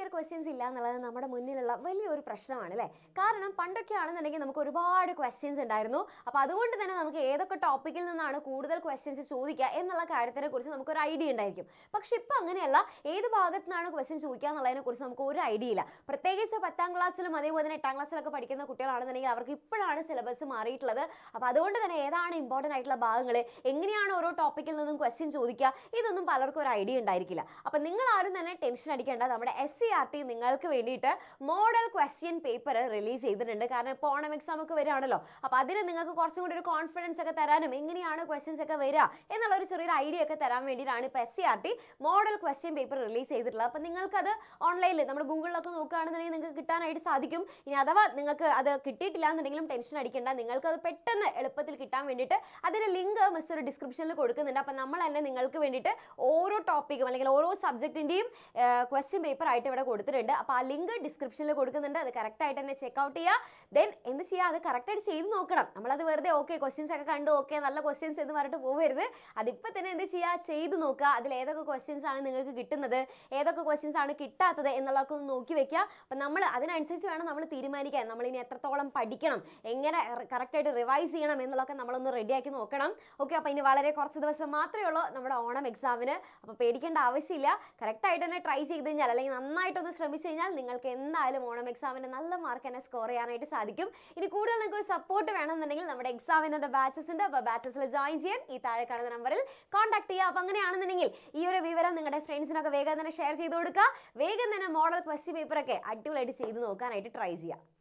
Year questions ഇല്ല എന്നുള്ളത് നമ്മുടെ മുന്നിലുള്ള വലിയൊരു പ്രശ്നമാണ് അല്ലേ? കാരണം പണ്ടൊക്കെ ആണെന്നുണ്ടെങ്കിൽ നമുക്ക് ഒരുപാട് ക്വസ്റ്റ്യൻസ് ഉണ്ടായിരുന്നു. അപ്പോൾ അതുകൊണ്ട് തന്നെ നമുക്ക് ഏതൊക്കെ ടോപ്പിക്കിൽ നിന്നാണ് കൂടുതൽ ക്വസ്റ്റ്യൻസ് ചോദിക്കുക എന്നുള്ള കാര്യത്തിനെ കുറിച്ച് നമുക്കൊരു ഐഡിയ ഉണ്ടായിരിക്കും. പക്ഷെ ഇപ്പോൾ അങ്ങനെയല്ല, ഏത് ഭാഗത്തു നിന്നാണ് ക്വസ്റ്റ്യൻ ചോദിക്കുക എന്നുള്ളതിനെ കുറിച്ച് നമുക്ക് ഒരു ഐഡിയ ഇല്ല. പ്രത്യേകിച്ച് 10ാം ക്ലാസ്സിലും അതേപോലെ തന്നെ 8ാം ക്ലാസ്സിലൊക്കെ പഠിക്കുന്ന കുട്ടികളാണെന്നുണ്ടെങ്കിൽ അവർക്ക് ഇപ്പോഴാണ് സിലബസ് മാറിയിട്ടുള്ളത്. അപ്പോൾ അതുകൊണ്ട് തന്നെ ഏതാണ് ഇമ്പോർട്ടൻ്റ് ആയിട്ടുള്ള ഭാഗങ്ങൾ, എങ്ങനെയാണ് ഓരോ ടോപ്പിക്കിൽ നിന്നും ക്വസ്റ്റ്യൻ ചോദിക്കുക, ഇതൊന്നും പലർക്കും ഒരു ഐഡിയ ഉണ്ടായിരിക്കില്ല. അപ്പോൾ നിങ്ങൾ ആരും തന്നെ ടെൻഷൻ അടിക്കേണ്ട. നമ്മുടെ SCERT നിങ്ങൾക്ക് വേണ്ടിയിട്ട് മോഡൽ ക്വസ്റ്റ്യൻ പേപ്പർ റിലീസ് ചെയ്തിട്ടുണ്ട്. കാരണം ഇപ്പോൾ ഓണം എക്സാം ഒക്കെ വരികയാണല്ലോ. അപ്പോൾ അതിന് നിങ്ങൾക്ക് കുറച്ചും കൂടി ഒരു കോൺഫിഡൻസ് ഒക്കെ തരാനും എങ്ങനെയാണ് ക്വസ്റ്റ്യൻസ് ഒക്കെ വരിക എന്നുള്ള ഒരു ചെറിയൊരു ഐഡിയ ഒക്കെ തരാൻ വേണ്ടിയിട്ടാണ് ഇപ്പോൾ SCERT model question paper release ചെയ്തിട്ടുള്ളത്. അപ്പോൾ നിങ്ങൾക്കത് ഓൺലൈനിൽ നമ്മുടെ ഗൂഗിളിലൊക്കെ നോക്കുകയാണെന്നുണ്ടെങ്കിൽ നിങ്ങൾക്ക് കിട്ടാനായിട്ട് സാധിക്കും. ഇനി അഥവാ നിങ്ങൾക്ക് അത് കിട്ടിയിട്ടില്ല എന്നുണ്ടെങ്കിലും ടെൻഷൻ അടിക്കേണ്ട. നിങ്ങൾക്കത് പെട്ടെന്ന് എളുപ്പത്തിൽ കിട്ടാൻ വേണ്ടിയിട്ട് അതിൻ്റെ ലിങ്ക് മിസ് ഒരു ഡിസ്ക്രിപ്ഷനിൽ കൊടുക്കുന്നുണ്ട്. അപ്പോൾ നമ്മൾ തന്നെ നിങ്ങൾക്ക് വേണ്ടിയിട്ട് ഓരോ ടോപ്പിക്കും അല്ലെങ്കിൽ ഓരോ സബ്ജക്റ്റിൻ്റെയും ക്വസ്റ്റ്യൻ പേപ്പർ ആയിട്ട് ഇവിടെ കൊടുത്തിട്ടുണ്ട്. അപ്പോൾ ആ ലിങ്ക് ഡിസ്ക്രിപ്ഷനിൽ കൊടുക്കുന്നുണ്ട്. അത് കറക്റ്റായിട്ട് തന്നെ ചെക്ക്ഔട്ട് ചെയ്യുക. ദെൻ എന്ത് ചെയ്യുക, അത് കറക്റ്റായിട്ട് ചെയ്ത് നോക്കണം. നമ്മളത് വെറുതെ ഓക്കെ ക്വസ്റ്റ്യൻസ് ഒക്കെ കണ്ടു, ഓക്കെ നല്ല ക്വസ്റ്റ്യൻസ് എന്ന് പറഞ്ഞിട്ട് പോകരുത്. അതിപ്പോൾ തന്നെ എന്ത് ചെയ്യുക, ചെയ്ത് നോക്കുക. അതിൽ ഏതൊക്കെ ക്വസ്റ്റ്യൻസ് ആണ് നിങ്ങൾക്ക് കിട്ടുന്നത്, ഏതൊക്കെ ക്വസ്റ്റ്യൻസ് ആണ് കിട്ടാത്തത് എന്നുള്ളതൊക്കെ ഒന്ന് നോക്കി വെക്കുക. അപ്പം നമ്മൾ അതിനനുസരിച്ച് വേണം നമ്മൾ തീരുമാനിക്കാൻ. നമ്മളിനി എത്രത്തോളം പഠിക്കണം, എങ്ങനെ കറക്റ്റായിട്ട് റിവൈസ് ചെയ്യണം എന്നുള്ളതൊക്കെ നമ്മളൊന്ന് റെഡിയാക്കി നോക്കണം. ഓക്കെ, അപ്പോൾ ഇനി വളരെ കുറച്ച് ദിവസം മാത്രമേ ഉള്ളൂ നമ്മുടെ ഓണം എക്സാമിന്. അപ്പോൾ പേടിക്കേണ്ട ആവശ്യമില്ല. കറക്റ്റായിട്ട് തന്നെ ട്രൈ ചെയ്ത് കഴിഞ്ഞാൽ അല്ലെങ്കിൽ നന്നായിട്ടൊന്ന് ശ്രമിച്ചു കഴിഞ്ഞാൽ നിങ്ങൾക്ക് എന്തായാലും ഓണം എക്സാമിന് നല്ല മാർക്ക് തന്നെ സ്കോർ ചെയ്യാനായിട്ട് സാധിക്കും. ഇനി കൂടുതൽ നിങ്ങൾക്ക് ഒരു സപ്പോർട്ട് വേണമെന്നുണ്ടെങ്കിൽ നമ്മുടെ എക്സാമിൻ്റെ ബാച്ചസ് ഉണ്ട്. അപ്പോൾ ബാച്ചസിൽ ജോയിൻ ചെയ്യാൻ ഈ താഴെ കാണുന്ന നമ്പറിൽ കോൺടാക്ട് ചെയ്യുക. അപ്പോൾ അങ്ങനെയാണെന്നുണ്ടെങ്കിൽ ഈ ഒരു വിവരം നിങ്ങളുടെ ഫ്രണ്ട്സിനൊക്കെ വേഗം തന്നെ ഷെയർ ചെയ്ത് കൊടുക്കുക. വേഗം തന്നെ മോഡൽ ക്വസ്റ്റ്യൻ പേപ്പറൊക്കെ അടിപൊളിയായിട്ട് ചെയ്ത് നോക്കാനായിട്ട് ട്രൈ ചെയ്യുക.